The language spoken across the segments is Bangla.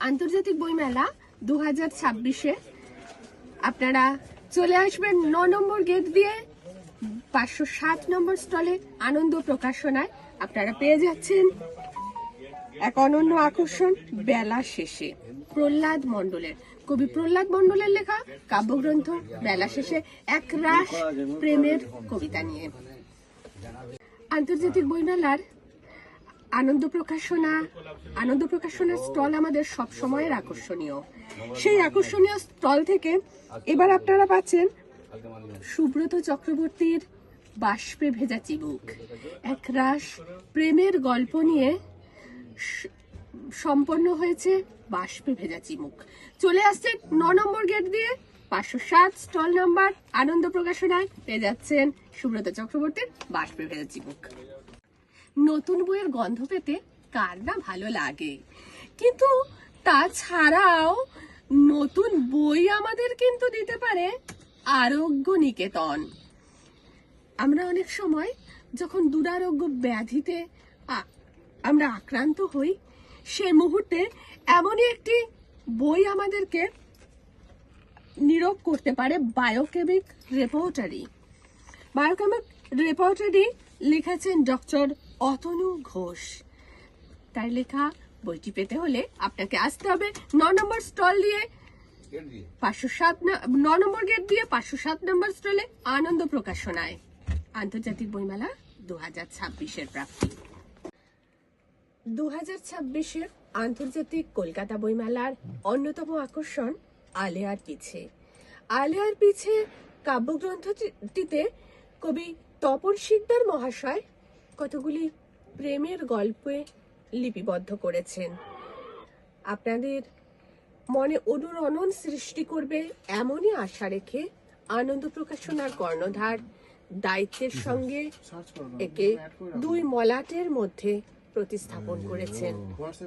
আন্তর্জাতিক বইমেলা 2026-এ আপনারা চলে আসবেন 9 নম্বর গেট দিয়ে 507 নম্বর স্টলে আনন্দ প্রকাশনায়। আপনারা পেয়ে যাচ্ছেন এক অনন্য আকর্ষণ বেলা শেষে প্রহ্লাদ মণ্ডলের, কবি প্রহ্লাদ মণ্ডলের লেখা কাব্যগ্রন্থ বেলা শেষে এক রাস প্রেমের কবিতা নিয়ে। আন্তর্জাতিক বইমেলার আনন্দ প্রকাশনার স্টল আমাদের সব সময়ের আকর্ষণীয়। সেই আকর্ষণীয় স্টল থেকে এবার আপনারা পাচ্ছেন সুব্রত চক্রবর্তীর বাষ্পে ভেজা চিবুক, এক রাস প্রেমের গল্প নিয়ে সম্পন্ন হয়েছে বাষ্পে ভেজা চিবুক। চলে আসছে 9 নম্বর গেট দিয়ে 507 স্টল নাম্বার আনন্দ প্রকাশনায় পেয়ে যাচ্ছেন সুব্রত চক্রবর্তীর বাষ্পে ভেজা চিবুক। নতুন বইয়ের গন্ধ পেতে কার না ভালো লাগে, কিন্তু তাছাড়াও নতুন বই আমাদের কিন্তু দিতে পারে আরোগ্য নিকেতন। আমরা অনেক সময় যখন দুরারোগ্য ব্যাধিতে আমরা আক্রান্ত হই, সে মুহূর্তে এমনই একটি বই আমাদেরকে নিরোগ করতে পারে। বায়োকেমিক রেপোর্টারি লিখেছেন ডক্টর অতনু ঘোষ। তার লেখা বইটি পেতে হলে আপনাকে আসতে হবে 9 নম্বর স্টল দিয়ে 9 নম্বর গেট দিয়ে 507 নম্বর স্টলে আনন্দ প্রকাশনায়। আন্তর্জাতিক বইমেলা 2026-এর প্রাপ্তি। 2026-এর আন্তর্জাতিক কলকাতা বইমেলার অন্যতম আকর্ষণ আলেয়ার পিছে কাব্যগ্রন্থটিতে কবি তপন শিকদার মহাশয় কতগুলি প্রেমের গল্পে লিপিবদ্ধ করেছেন। আপনাদের মনে অনুরণন সৃষ্টি করবে এমনই আশা রেখে আনন্দ প্রকাশনার কর্ণধার দায়িত্বের সঙ্গে একে 2 মলাটের মধ্যে প্রতিস্থাপন করেছেন।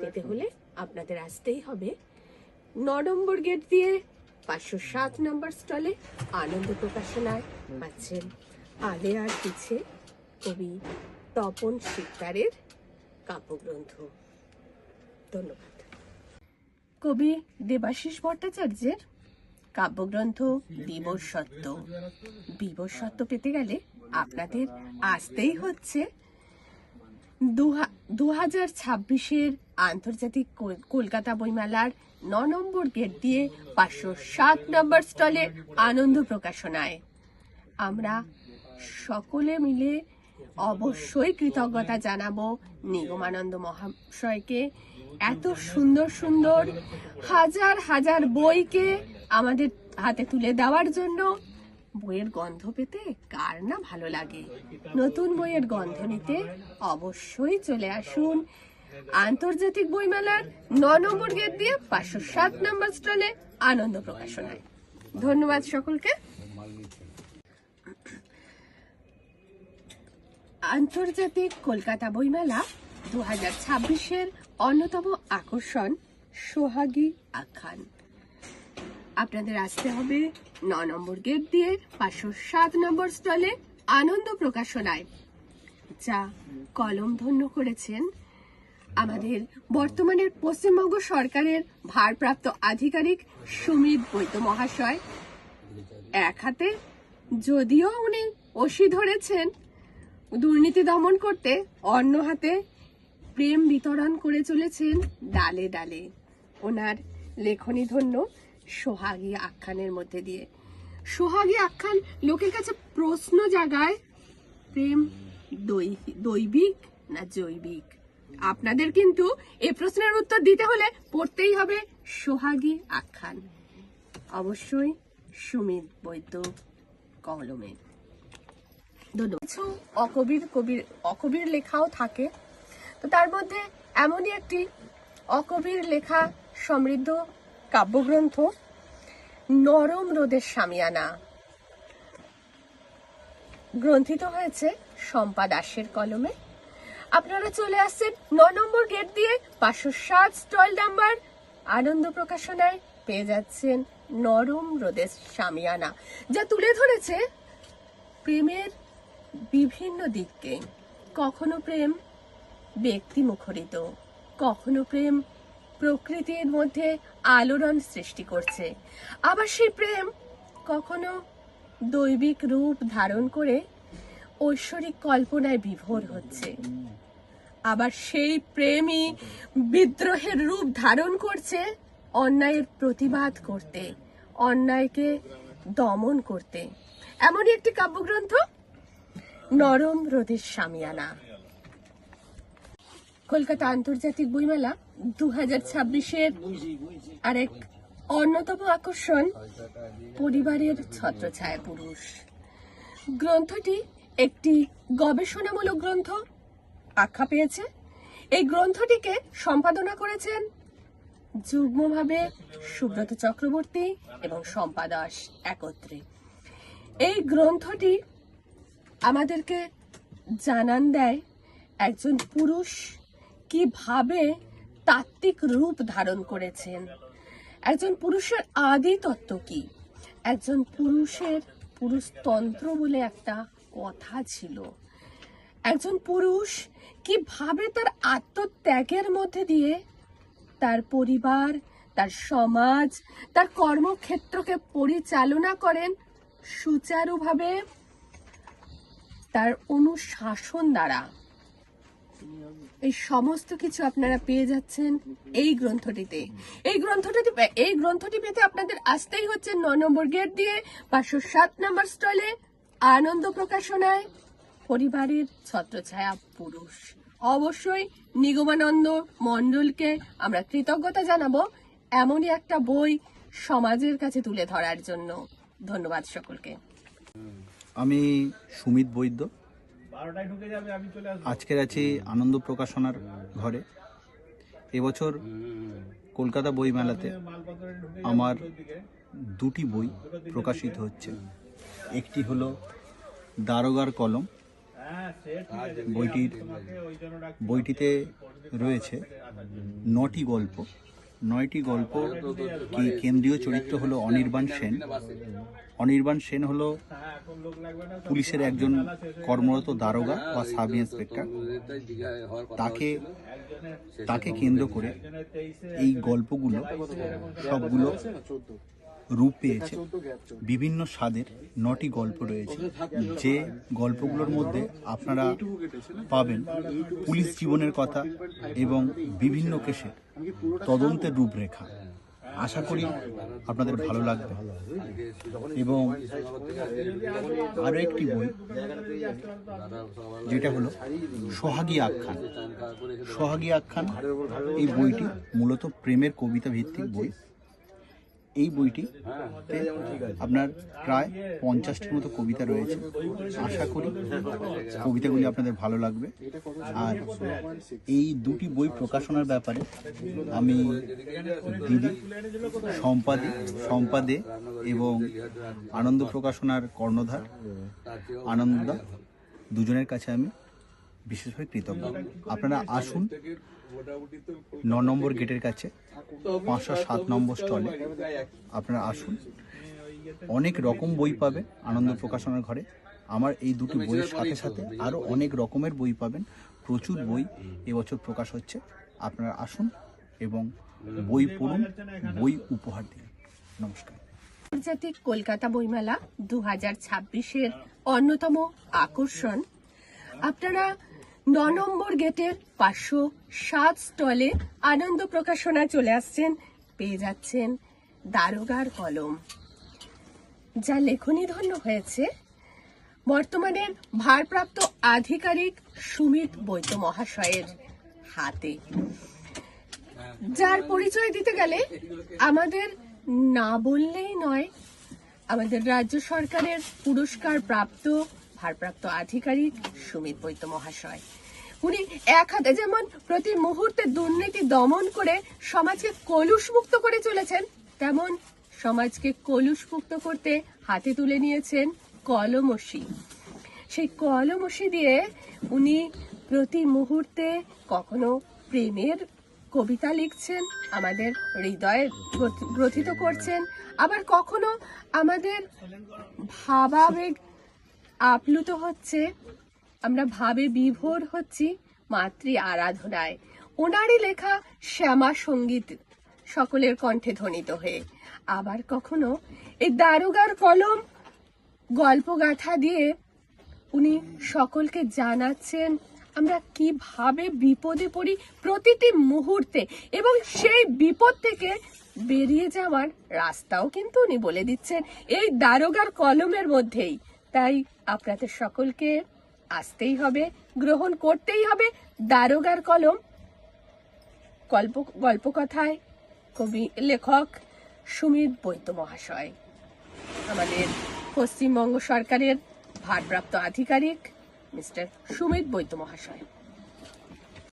এতে হলে আপনাদের আসতেই হবে 9 নম্বর গেট দিয়ে 507 নম্বর স্টলে আনন্দ প্রকাশনায় পাচ্ছেন আলেয়ার পিছে কবি তপন শিকদারের কাব্যগ্রন্থ। ধন্যবাদ। কবি দেবাশিস ভট্টাচার্যের কাব্যগ্রন্থ বিবর সত্য পেতে গেলে আপনাদের আসতেই হচ্ছে 2026-এর আন্তর্জাতিক কলকাতা বইমেলার 9 নম্বর গেট দিয়ে 507 নম্বর স্টলে আনন্দ প্রকাশনায়। আমরা সকলে মিলে অবশ্যই কৃতজ্ঞতা জানাবো নিগমানন্দ মহাশয়কে, এত সুন্দর সুন্দর হাজার হাজার বইকে আমাদের হাতে তুলে দেওয়ার জন্য। বইয়ের গন্ধ পেতে কার না ভালো লাগে? নতুন বইয়ের গন্ধ নিতে অবশ্যই চলে আসুন আন্তর্জাতিক বইমেলার 9 নম্বর গেট দিয়ে 507 নম্বর স্টলে আনন্দ প্রকাশনায়। ধন্যবাদ সকলকে। আন্তর্জাতিক কলকাতা বইমেলা 2026-এর অন্যতম আকর্ষণ সোহাগী আখ্যান। আপনাদের আসতে হবে 9 নম্বর গেট দিয়ে 507 নম্বর স্টলে আনন্দ প্রকাশনায়, যা কলম ধন্য করেছেন আমাদের বর্তমানের পশ্চিমবঙ্গ সরকারের ভারপ্রাপ্ত আধিকারিক সুমিত বৈদ্য মহাশয়। এক হাতে যদিও উনি ওষি ধরেছেন দুর্নীতি দমন করতে, অন্য হাতে প্রেম বিতরণ করে চলেছেন ডালে ডালে। ওনার লেখনী ধন্য সোহাগী আখ্যানের মধ্যে দিয়ে। সোহাগী আখ্যান লোকের কাছে প্রশ্ন জাগায়, প্রেম দৈবিক না জৈবিক? আপনাদের কিন্তু এই প্রশ্নের উত্তর দিতে হলে পড়তেই হবে সোহাগী আখ্যান, অবশ্যই সুমিত বৈদ্য কলমে। কিছু অকবির লেখাও থাকে, তো তার মধ্যে এমনই একটি অকবির লেখা সমৃদ্ধ কাব্যগ্রন্থ নরম রোদের শামিয়ানা, গ্রন্থিত হয়েছে শম্পা দাসের কলমে। আপনারা চলে আসছেন 9 নম্বর গেট দিয়ে 507 স্টল নাম্বার আনন্দ প্রকাশনায় পেয়ে যাচ্ছেন নরম রোদের শামিয়ানা, যা তুলে ধরেছে প্রেমের বিভিন্ন দিককে। কখনো প্রেম ব্যক্তি মুখরিত, কখনো প্রেম প্রকৃতির মধ্যে আলোড়ন সৃষ্টি করছে। আবার সেই প্রেম কখনো দৈবিক রূপ ধারণ করে ঐশ্বরিক কল্পনায় বিভোর হচ্ছে। আবার সেই প্রেমই বিদ্রোহের রূপ ধারণ করছে অন্যায়ের প্রতিবাদ করতে, অন্যায়কে দমন করতে। এমনই একটি কাব্যগ্রন্থ নরম রোদের শামিয়ানা। কলকাতা আন্তর্জাতিক বইমেলা 2026-এর আরেক অন্যতম আকর্ষণ পরিবারের ছত্রছায়া পুরুষ। গ্রন্থটি একটি গবেষণামূলক গ্রন্থ আখ্যা পেয়েছে। এই গ্রন্থটিকে সম্পাদনা করেছেন যুগ্মভাবে সুব্রত চক্রবর্তী এবং শম্পা দাস একত্রে। এই গ্রন্থটি আমাদেরকে জানান দেয় একজন পুরুষ কিভাবে তাত্ত্বিক রূপ ধারণ করেছেন, একজন পুরুষের আদি তত্ত্ব কি। একজন পুরুষতন্ত্র বলে একটা কথা ছিল। একজন পুরুষ কিভাবে তার আত্মত্যাগের মধ্যে দিয়ে তার পরিবার, তার সমাজ, তার কর্মক্ষেত্রকে পরিচালনা করেন সুচারুভাবে তার অনুশাসন দ্বারা। এই সমস্ত কিছু আপনারা পেয়ে যাচ্ছেন এই গ্রন্থটিতে। এই গ্রন্থটি পেতে আপনাদের আসতেই হচ্ছে 9 নম্বর গেট দিয়ে 507 নম্বর স্টলে আনন্দ প্রকাশনায় পরিবারের ছত্রছায়া পুরুষ। অবশ্যই নিগমানন্দ মণ্ডলকে আমরা কৃতজ্ঞতা জানাবো এমনই একটা বই সমাজের কাছে তুলে ধরার জন্য। ধন্যবাদ সকলকে। আমি সুমিত বৈদ্য। আজকের আছি আনন্দ প্রকাশনার ঘরে। এবছর কলকাতা বইমেলাতে আমার দুটি বই প্রকাশিত হচ্ছে। একটি হলো দারোগার কলম। বইটিতে রয়েছে 9টি গল্প। 9টি গল্প কি কেন্দ্রীয় চরিত্র হলো অনির্বাণ সেন। অনির্বাণ সেন হলো পুলিশের একজন কর্মরত দারোগা বা সাব ইন্সপেক্টর। তাকে কেন্দ্র করে এই গল্পগুলো সবগুলো রূপ পেয়েছে। বিভিন্ন স্বাদের 9টি গল্প রয়েছে, যে গল্পগুলোর মধ্যে আপনারা পাবেন পুলিশ জীবনের কথা এবং বিভিন্ন কেসের তদন্তের রূপরেখা। আশা করি আপনাদের ভালো লাগবে। এবং আরো একটি বই যেটা হলো সোহাগী আখ্যান। সোহাগী আখ্যান এই বইটি মূলত প্রেমের কবিতা ভিত্তিক বই। এই বইটিতে আপনার প্রায় 50টির মতো কবিতা রয়েছে। আশা করি কবিতাগুলি আপনাদের ভালো লাগবে। আর এই দুটি বই প্রকাশনার ব্যাপারে আমি দিদি সম্পাদে এবং আনন্দ প্রকাশনার কর্ণধার আনন্দদা দুজনের কাছে আমি বিশেষভাবে কৃতজ্ঞ। আপনারা আসুন 9 নম্বর গেটের কাছে 507 নম্বর স্টলে আপনারা আসুন। অনেক রকম বই পাবে আনন্দ প্রকাশনার ঘরে। আমার এই দুটি বইয়ের সাথে সাথে আরো অনেক রকমের বই পাবেন। প্রচুর বই এবছর প্রকাশ হচ্ছে। আপনারা আসুন এবং বই পড়ুন, বই উপহার দিন। নমস্কার। আন্তর্জাতিক কলকাতা বইমেলা 2026-এর অন্যতম আকর্ষণ। আপনারা 9 নম্বর গেটের 507 স্টলে আনন্দ প্রকাশনায় চলে আসছেন, পেয়ে যাচ্ছেন দারোগার কলম, যা লেখনী ধন্য হয়েছে বর্তমানের ভারপ্রাপ্ত আধিকারিক সুমিত বৈদ্য মহাশয়ের হাতে। যার পরিচয় দিতে গেলে আমাদের না বললেই নয়, আমাদের রাজ্য সরকারের পুরস্কার প্রাপ্ত ভারপ্রাপ্ত আধিকারিক সুমিত বৈদ্য মহাশয়। উনি এক হাতে যেমন প্রতি মুহূর্তে দুর্নীতি দমন করে সমাজকে কলুষমুক্ত করে চলেছেন, তেমন সমাজকে কলুষমুক্ত করতে হাতে তুলে নিয়েছেন কলমশি। সেই কলমশি দিয়ে উনি প্রতি মুহূর্তে কখনো প্রেমের কবিতা লিখছেন, আমাদের হৃদয়ে গ্রথিত করছেন, আবার কখনো আমাদের ভাবাবেগ আপ্লুত হচ্ছে, আমরা ভাবে বিভোর হচ্ছি মাতৃ আরাধনায়। ওনারই লেখা শ্যামা সঙ্গীত সকলের কণ্ঠে ধ্বনিত হয়ে। আবার কখনো এই দারোগার কলম গল্পগাথা দিয়ে উনি সকলকে জানাচ্ছেন আমরা কিভাবে বিপদে পড়ি প্রতিটি মুহূর্তে, এবং সেই বিপদ থেকে বেরিয়ে যাওয়ার রাস্তাও কিন্তু উনি বলে দিচ্ছেন এই দারোগার কলমের মধ্যেই। তাই আপনাদের সকলকে আসতেই হবে, গ্রহণ করতেই হবে দারোগার কলম। গল্পকথায় কবি লেখক সুমিত বৈদ্য মহাশয়, আমাদের পশ্চিমবঙ্গ সরকারের ভারপ্রাপ্ত আধিকারিক মিস্টার সুমিত বৈদ্য মহাশয়।